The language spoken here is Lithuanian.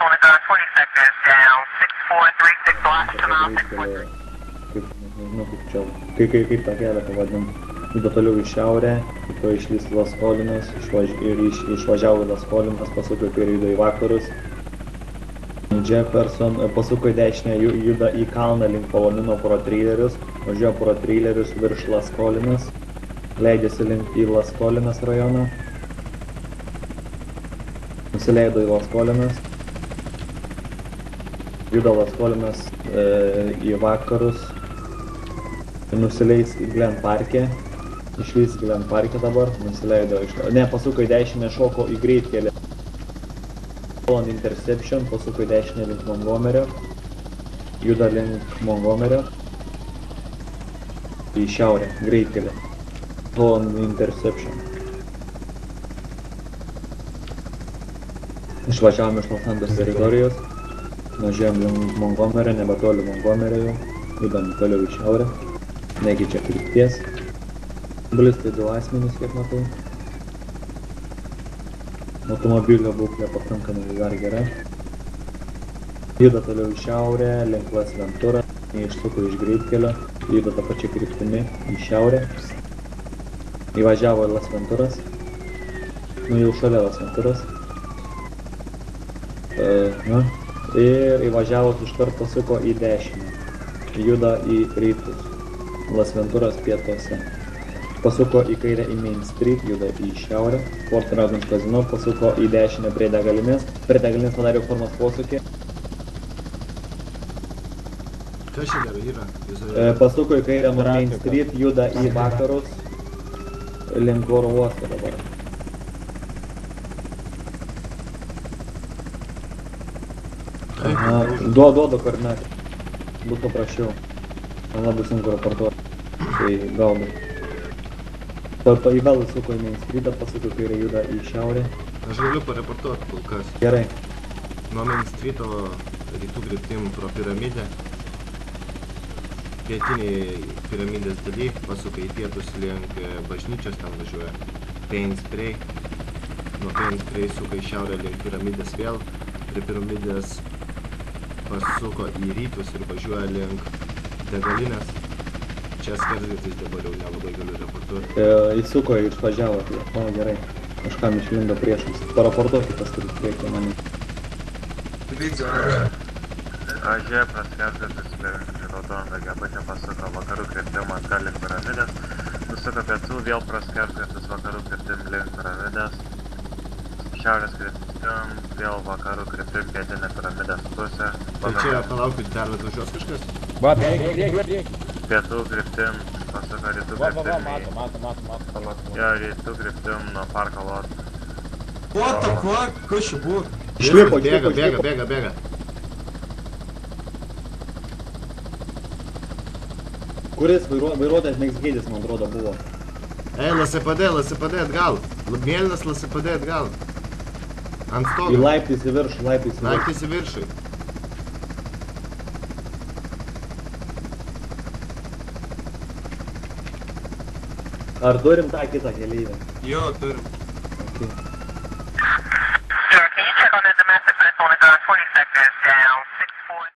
only got 20 seconds down. 6436 laps to mile 643. Kaip, nežinau kaip čia, kaip tą kelią pavadint. Juda toliau į šiaurę, po išlys Las Colinas, išvažiavo į Las Colinas, pasuko į kairę, juda į vakarus. Jefferson pasuko į dešinę, juda į kalną link Palomino pro trailerius, važiuoja pro trailerius virš Las Colinas, leidžiasi link į Las Colinas rajoną, nusileido į Las Colinas, juda Las Colinas į vakarus, nusileis į Glen Parke, išlys Glen Parke dabar, nusileido pasuko į dešinę, šoko į greitkelį. On interception, pasuko į dešinę link Montgomerio, juda link Montgomerio, į šiaurę, greitkelį. On interception. Išvažiavom iš Los Angeles teritorijos, važiuojam link Montgomerio, nebetoli Montgomerio jau, judam toliau į šiaurę, nekeičia krypties. Balistai 2 asmenys, kiek matau. Automobilio būklė pakankamai dar gera. Juda toliau į šiaurę, link Las Venturas, išsuko iš greitkelio, juda tą pačią kryptimi į šiaurę. Įvažiavo į Las Venturas, jau šalia Las Venturas. Ir įvažiavus iškart pasuko į dešinę, juda į rytus, Las Venturas pietuose. Pasuko į kairę į Main Street, juda į šiaurę, Fort Razons Casino, pasuko į dešinę prie degalinės padarė formos posūkį. Kas čia dar yra? Pasuko į kairę nuo Main Street, juda į vakarus, link oro uosto dabar. Duodu koordinatį, būtų paprasčiau, man labai sunku raportuoti, tai gaudau. Į vėl įsuko į Main Streetą, pasuko kairę, juda į šiaurę. Aš galiu pareportuoti kol kas. Gerai. Nuo Main Streeto rytų kryptim pro piramidę. Pietiniai piramidės daly, pasuka į pietus link bažnyčios, ten važiuoja Pain Spray. Nuo Pain Spray suka į šiaurę link piramidės vėl. Prie piramidės pasuko į rytus ir važiuoja link degalinės. Čia skersgatvis dabar jau nelabai galiu raportuoti. Įsuko ir išvažiavo, gerai. Kažkam išlindo priešams. Paraportuokit tas kuris priekį manį. Važiuoja praskersgatvis link raudoną daugiabučio, pasuko vakarų kryptim atgal link piramidės. Nusuko pietų, vėl praskersgatvis vakarų kryptim link piramidės. Šiaurės kryptim, vėl vakarų kryptim pietinė piramidės pusė. Tai čia palaukit, dar atvažiuos kažkas? Va, prieki. Pietų kryptim, pasuko rytų kryptim. Mato. Jo, rytų kryptim nuo parko lot. What the fuck? Kas čia buvo? Išlipo. Bėga. Kuris vairuotojas Meksgėdis, man atrodo, buvo? LSPD atgal. Mėlynas LSPD atgal. Ant stogo. Į laiptais į viršų, Laiptais į viršų. Ar turim tą kitą keleivę? Jo, turim. Okay.